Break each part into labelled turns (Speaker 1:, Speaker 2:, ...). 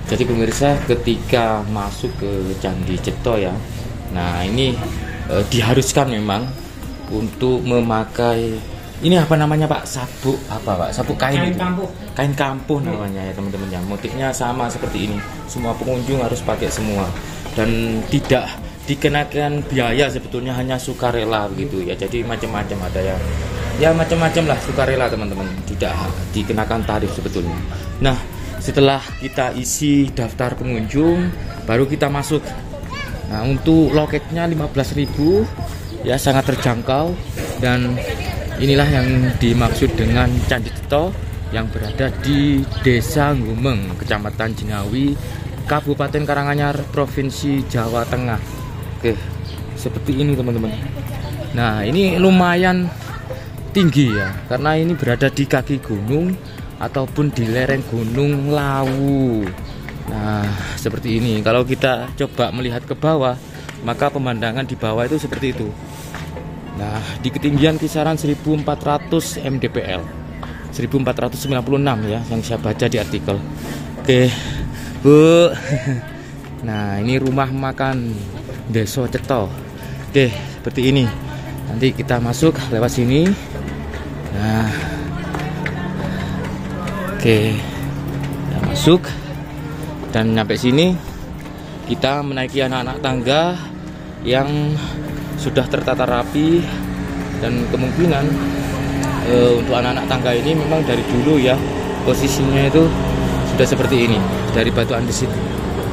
Speaker 1: Jadi pemirsa, ketika masuk ke Candi Cetho ya, nah ini diharuskan memang untuk memakai ini apa namanya Pak? Sabuk apa Pak? Sabuk kain itu. Kain kampuh namanya ya teman-teman ya. Motifnya sama seperti ini. Semua pengunjung harus pakai semua dan tidak dikenakan biaya, sebetulnya hanya sukarela begitu ya. Jadi macam-macam, ada yang ya macam-macam lah sukarela teman-teman. Tidak dikenakan tarif sebetulnya. Nah, setelah kita isi daftar pengunjung, baru kita masuk. Nah, untuk loketnya 15.000 ya, sangat terjangkau. Dan inilah yang dimaksud dengan Candi Cetho yang berada di Desa Gumeng, Kecamatan Jinawi, Kabupaten Karanganyar, Provinsi Jawa Tengah. Oke, seperti ini teman-teman. Nah, ini lumayan tinggi ya, karena ini berada di kaki gunung ataupun di lereng Gunung Lawu. Nah, seperti ini. Kalau kita coba melihat ke bawah, maka pemandangan di bawah itu seperti itu. Nah, di ketinggian kisaran 1400 mdpl, 1496 ya, yang saya baca di artikel. Oke, Bu. Nah, ini rumah makan Desa Cetho. Oke, seperti ini. Nanti kita masuk lewat sini. Nah, oke, kita masuk dan nyampe sini kita menaiki anak-anak tangga yang sudah tertata rapi, dan kemungkinan untuk anak-anak tangga ini memang dari dulu ya posisinya itu sudah seperti ini, dari batu andesit.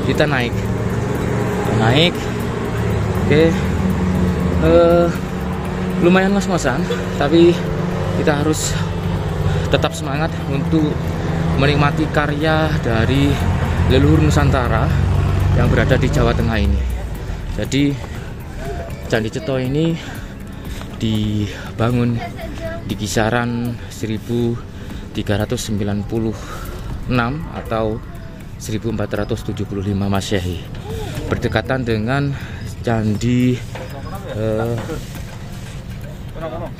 Speaker 1: Kita naik, oke, lumayan ngos-ngosan, tapi kita harus tetap semangat untuk menikmati karya dari leluhur Nusantara yang berada di Jawa Tengah ini. Jadi Candi Cetho ini dibangun di kisaran 1396 atau 1475 Masehi, berdekatan dengan Candi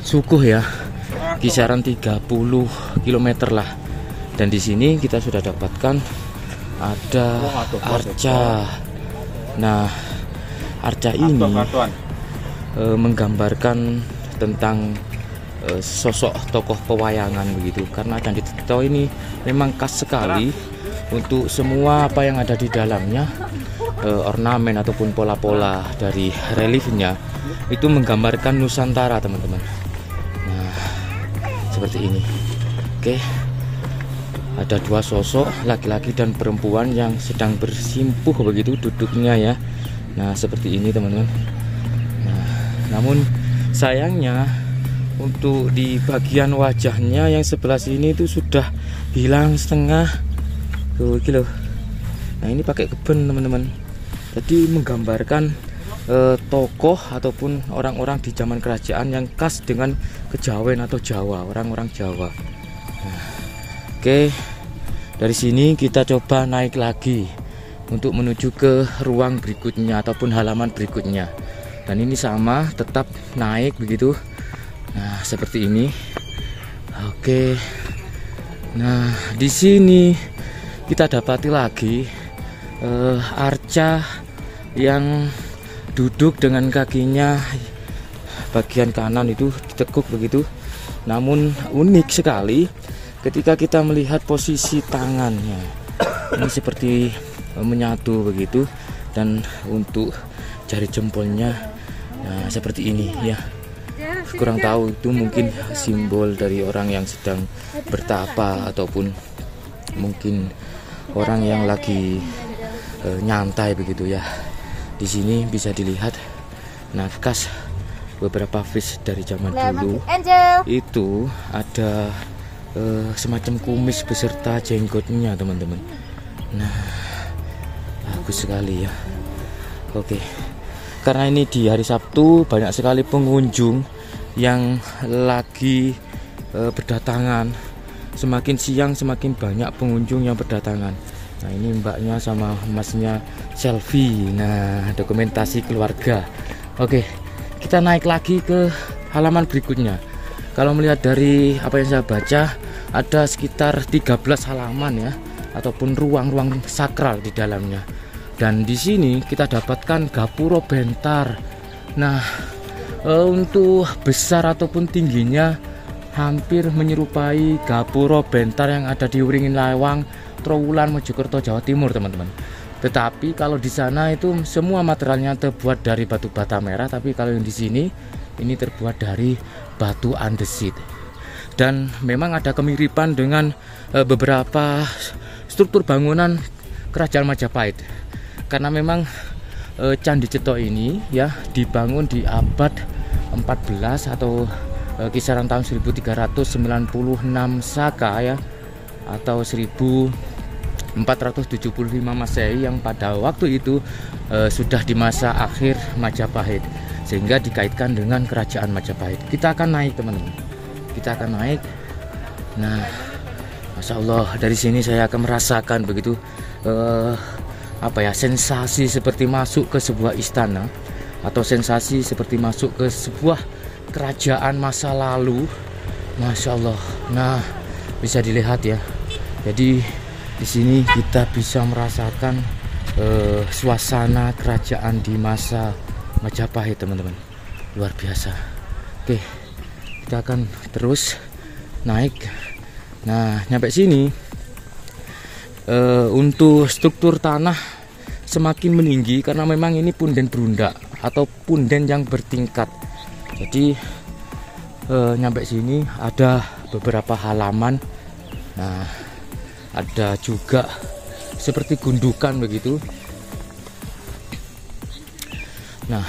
Speaker 1: Sukuh ya, kisaran 30 km lah. Dan di sini kita sudah dapatkan ada arca. Nah, arca ini menggambarkan tentang sosok tokoh pewayangan begitu, karena Candi Cetho ini memang khas sekali untuk semua apa yang ada di dalamnya, ornamen ataupun pola-pola dari reliefnya itu menggambarkan Nusantara teman-teman. Nah, seperti ini. Oke, ada dua sosok laki-laki dan perempuan yang sedang bersimpuh begitu duduknya ya. Nah, seperti ini teman-teman. Namun sayangnya untuk di bagian wajahnya yang sebelah sini itu sudah hilang setengah. Tuh, gitu. Nah, ini pakai keben teman-teman. Jadi menggambarkan tokoh ataupun orang-orang di zaman kerajaan yang khas dengan kejawen atau Jawa, orang-orang Jawa. Nah, oke, dari sini kita coba naik lagi untuk menuju ke ruang berikutnya ataupun halaman berikutnya. Dan ini sama, tetap naik begitu. Nah, seperti ini. Oke. Nah, di sini kita dapati lagi arca yang duduk dengan kakinya bagian kanan itu ditekuk begitu. Namun unik sekali ketika kita melihat posisi tangannya. Ini seperti menyatu begitu, dan untuk jari jempolnya nah, seperti ini ya. Kurang tahu itu mungkin simbol dari orang yang sedang bertapa ataupun mungkin orang yang lagi nyantai begitu ya. Di sini bisa dilihat nakas beberapa fish dari zaman dulu. Itu ada semacam kumis beserta jenggotnya teman-teman. Nah, bagus sekali ya. Oke, karena ini di hari Sabtu banyak sekali pengunjung yang lagi berdatangan. Semakin siang semakin banyak pengunjung yang berdatangan. Nah, ini mbaknya sama masnya selfie. Nah, dokumentasi keluarga. Oke, kita naik lagi ke halaman berikutnya. Kalau melihat dari apa yang saya baca, ada sekitar 13 halaman ya, ataupun ruang-ruang sakral di dalamnya. Dan di sini kita dapatkan gapura bentar. Nah, untuk besar ataupun tingginya hampir menyerupai gapura bentar yang ada di Wringin Lawang, Trowulan, Mojokerto, Jawa Timur, teman-teman. Tetapi kalau di sana itu semua materialnya terbuat dari batu bata merah, tapi kalau yang di sini ini terbuat dari batu andesit. Dan memang ada kemiripan dengan beberapa struktur bangunan Kerajaan Majapahit. Karena memang Candi Ceto ini ya dibangun di abad 14 atau kisaran tahun 1396 Saka ya, atau 1475 Masehi, yang pada waktu itu sudah di masa akhir Majapahit, sehingga dikaitkan dengan Kerajaan Majapahit. Kita akan naik, teman-teman. Kita akan naik. Nah, Masya Allah, dari sini saya akan merasakan begitu sensasi seperti masuk ke sebuah istana, atau sensasi seperti masuk ke sebuah kerajaan masa lalu. Masya Allah. Nah, bisa dilihat ya. Jadi di sini kita bisa merasakan suasana kerajaan di masa Majapahit, teman-teman. Luar biasa. Oke, kita akan terus naik. Nah, nyampe sini untuk struktur tanah semakin meninggi karena memang ini punden berundak atau punden yang bertingkat. Jadi nyampe sini ada beberapa halaman. Nah, ada juga seperti gundukan begitu. Nah,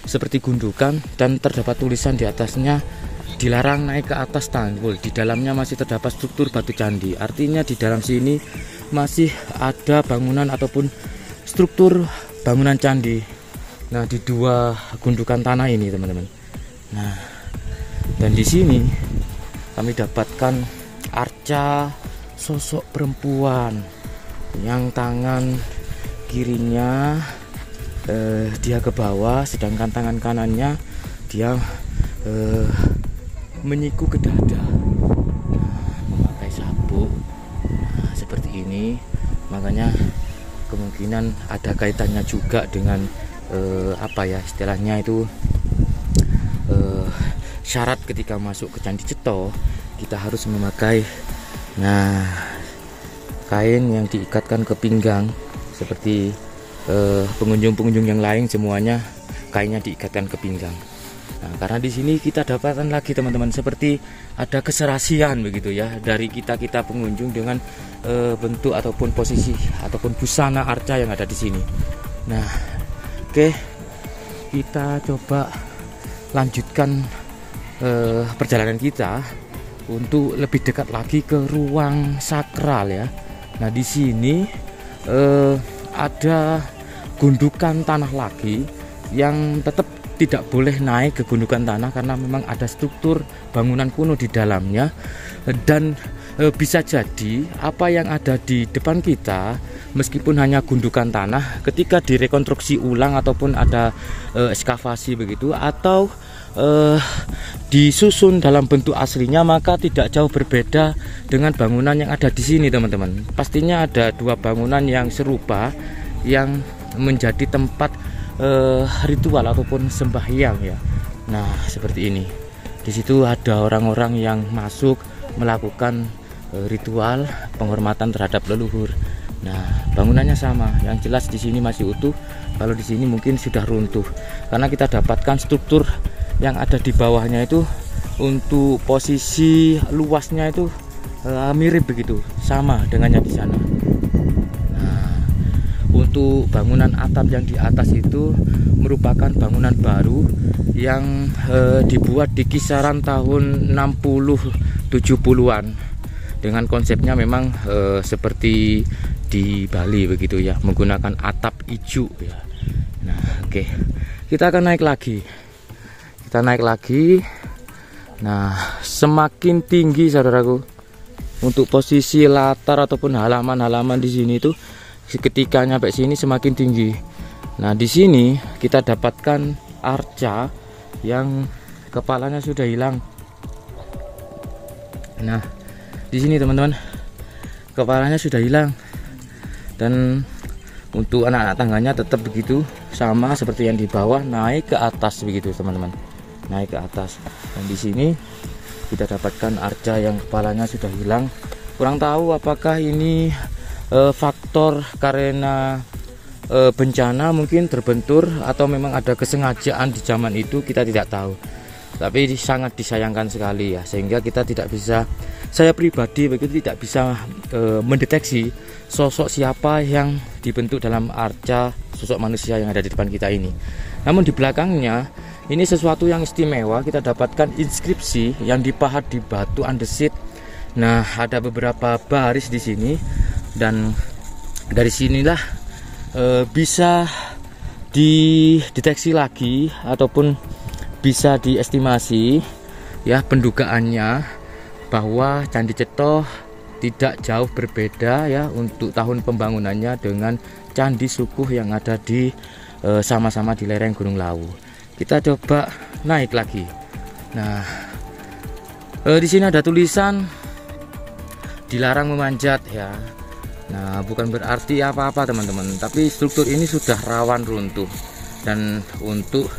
Speaker 1: seperti gundukan, dan terdapat tulisan di atasnya, dilarang naik ke atas tanggul. Di dalamnya masih terdapat struktur batu candi. Artinya di dalam sini masih ada bangunan ataupun struktur bangunan candi. Nah, di dua gundukan tanah ini, teman-teman. Nah, dan di sini kami dapatkan arca sosok perempuan yang tangan kirinya dia ke bawah, sedangkan tangan kanannya dia menyiku ke dada, memakai sabuk. Nah, seperti ini, makanya kemungkinan ada kaitannya juga dengan istilahnya itu syarat ketika masuk ke Candi Ceto kita harus memakai kain yang diikatkan ke pinggang, seperti pengunjung-pengunjung yang lain semuanya kainnya diikatkan ke pinggang. Nah, karena di sini kita dapatkan lagi, teman-teman, seperti ada keserasian begitu ya dari kita pengunjung dengan bentuk ataupun posisi ataupun busana arca yang ada di sini. Nah, oke, kita coba lanjutkan perjalanan kita untuk lebih dekat lagi ke ruang sakral ya. Nah, di sini ada gundukan tanah lagi yang tetap tidak boleh naik ke gundukan tanah karena memang ada struktur bangunan kuno di dalamnya. Dan bisa jadi apa yang ada di depan kita meskipun hanya gundukan tanah, ketika direkonstruksi ulang ataupun ada ekskavasi begitu atau disusun dalam bentuk aslinya, maka tidak jauh berbeda dengan bangunan yang ada di sini, teman-teman. Pastinya ada dua bangunan yang serupa yang menjadi tempat ritual ataupun sembahyang ya. Nah, seperti ini. Di situ ada orang-orang yang masuk melakukan ritual penghormatan terhadap leluhur. Nah, bangunannya sama. Yang jelas di sini masih utuh. Kalau di sini mungkin sudah runtuh. Karena kita dapatkan struktur yang ada di bawahnya itu untuk posisi luasnya itu mirip begitu, sama dengannya di sana. Untuk bangunan atap yang di atas itu merupakan bangunan baru yang dibuat di kisaran tahun 60-70-an dengan konsepnya memang seperti di Bali begitu ya, menggunakan atap ijuk ya. Nah, oke, kita akan naik lagi. Kita naik lagi. Nah, semakin tinggi saudaraku untuk posisi latar ataupun halaman-halaman di sini itu ketika nyampe sini semakin tinggi. Nah, di sini kita dapatkan arca yang kepalanya sudah hilang. Nah, di sini teman-teman, kepalanya sudah hilang. Dan untuk anak-anak tangganya tetap begitu, sama seperti yang di bawah, naik ke atas begitu teman-teman, naik ke atas. Dan di sini kita dapatkan arca yang kepalanya sudah hilang. Kurang tahu apakah ini faktor karena bencana mungkin terbentur atau memang ada kesengajaan di zaman itu, kita tidak tahu. Tapi sangat disayangkan sekali ya, sehingga kita tidak bisa, saya pribadi begitu tidak bisa mendeteksi sosok siapa yang dibentuk dalam arca sosok manusia yang ada di depan kita ini. Namun di belakangnya ini sesuatu yang istimewa, kita dapatkan inskripsi yang dipahat di batu andesit. Nah, ada beberapa baris di sini, dan dari sinilah bisa dideteksi lagi ataupun bisa diestimasi ya pendugaannya bahwa Candi Cetho tidak jauh berbeda ya untuk tahun pembangunannya dengan Candi Sukuh yang ada di sama-sama di lereng Gunung Lawu. Kita coba naik lagi. Nah, di sini ada tulisan dilarang memanjat ya. Nah, bukan berarti apa-apa teman-teman, tapi struktur ini sudah rawan runtuh, dan untuk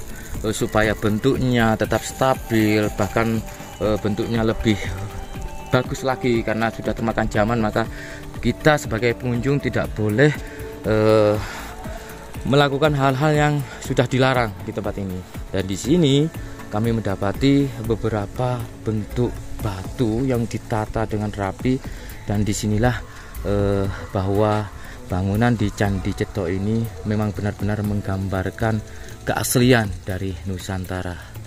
Speaker 1: supaya bentuknya tetap stabil, bahkan bentuknya lebih bagus lagi karena sudah termakan zaman, maka kita sebagai pengunjung tidak boleh melakukan hal-hal yang sudah dilarang di tempat ini. Dan di sini kami mendapati beberapa bentuk batu yang ditata dengan rapi, dan disinilah bahwa bangunan di Candi Cetho ini memang benar-benar menggambarkan keaslian dari Nusantara.